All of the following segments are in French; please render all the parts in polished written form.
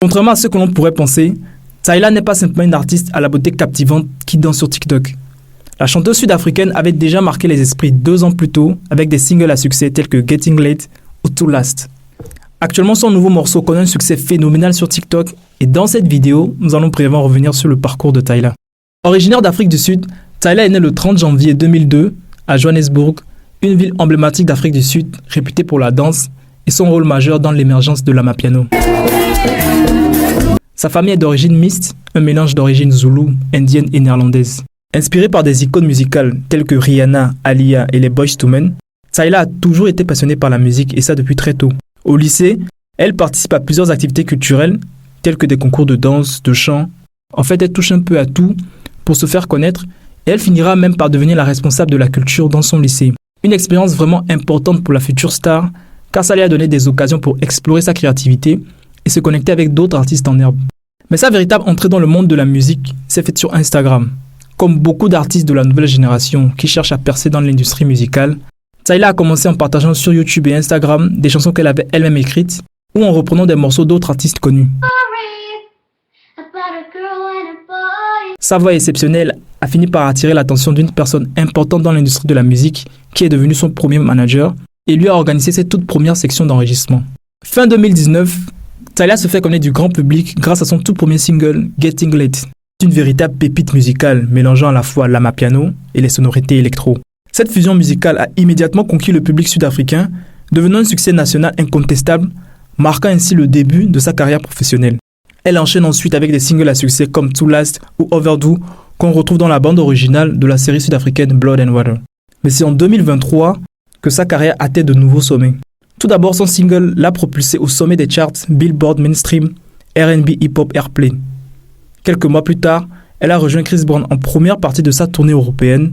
Contrairement à ce que l'on pourrait penser, Tyla n'est pas simplement une artiste à la beauté captivante qui danse sur TikTok. La chanteuse sud-africaine avait déjà marqué les esprits 2 ans plus tôt avec des singles à succès tels que Getting Late ou To Last. Actuellement, son nouveau morceau connaît un succès phénoménal sur TikTok et dans cette vidéo, nous allons brièvement revenir sur le parcours de Tyla. Originaire d'Afrique du Sud, Tyla est née le 30 janvier 2002 à Johannesburg, une ville emblématique d'Afrique du Sud réputée pour la danse et son rôle majeur dans l'émergence de l'amapiano. Sa famille est d'origine mixte, un mélange d'origine zoulou, indienne et néerlandaise. Inspirée par des icônes musicales telles que Rihanna, Aaliyah et les Boyz II Men, Tyla a toujours été passionnée par la musique et ça depuis très tôt. Au lycée, elle participe à plusieurs activités culturelles telles que des concours de danse, de chant. En fait, elle touche un peu à tout pour se faire connaître et elle finira même par devenir la responsable de la culture dans son lycée. Une expérience vraiment importante pour la future star car ça lui a donné des occasions pour explorer sa créativité et se connecter avec d'autres artistes en herbe. Mais sa véritable entrée dans le monde de la musique s'est faite sur Instagram. Comme beaucoup d'artistes de la nouvelle génération qui cherchent à percer dans l'industrie musicale, Tyla a commencé en partageant sur YouTube et Instagram des chansons qu'elle avait elle-même écrites ou en reprenant des morceaux d'autres artistes connus. Sa voix exceptionnelle a fini par attirer l'attention d'une personne importante dans l'industrie de la musique qui est devenue son premier manager et lui a organisé ses toutes premières sections d'enregistrement. Fin 2019, Tyla se fait connaître du grand public grâce à son tout premier single Getting Late. C'est une véritable pépite musicale mélangeant à la fois l'amapiano et les sonorités électro. Cette fusion musicale a immédiatement conquis le public sud-africain, devenant un succès national incontestable, marquant ainsi le début de sa carrière professionnelle. Elle enchaîne ensuite avec des singles à succès comme To Last ou Overdue qu'on retrouve dans la bande originale de la série sud-africaine Blood and Water. Mais c'est en 2023 que sa carrière atteint de nouveaux sommets. Tout d'abord, son single l'a propulsé au sommet des charts Billboard Mainstream R&B Hip Hop Airplay. Quelques mois plus tard, elle a rejoint Chris Brown en première partie de sa tournée européenne,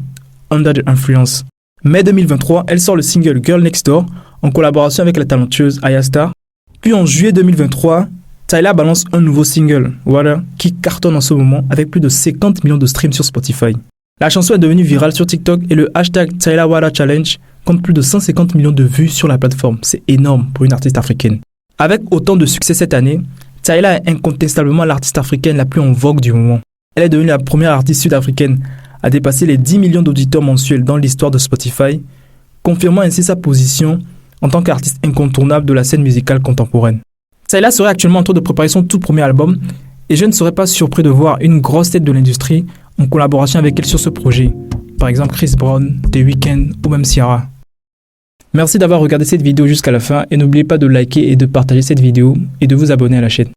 Under the Influence. Mai 2023, elle sort le single Girl Next Door en collaboration avec la talentueuse Aya Star. Puis en juillet 2023, Tyla balance un nouveau single, Water, qui cartonne en ce moment avec plus de 50 millions de streams sur Spotify. La chanson est devenue virale sur TikTok et le hashtag Tyla Water Challenge compte plus de 150 millions de vues sur la plateforme. C'est énorme pour une artiste africaine. Avec autant de succès cette année, Tyla est incontestablement l'artiste africaine la plus en vogue du moment. Elle est devenue la première artiste sud-africaine à dépasser les 10 millions d'auditeurs mensuels dans l'histoire de Spotify, confirmant ainsi sa position en tant qu'artiste incontournable de la scène musicale contemporaine. Tyla serait actuellement en train de préparer son tout premier album et je ne serais pas surpris de voir une grosse tête de l'industrie en collaboration avec elle sur ce projet, par exemple Chris Brown, The Weeknd ou même Ciara. Merci d'avoir regardé cette vidéo jusqu'à la fin et n'oubliez pas de liker et de partager cette vidéo et de vous abonner à la chaîne.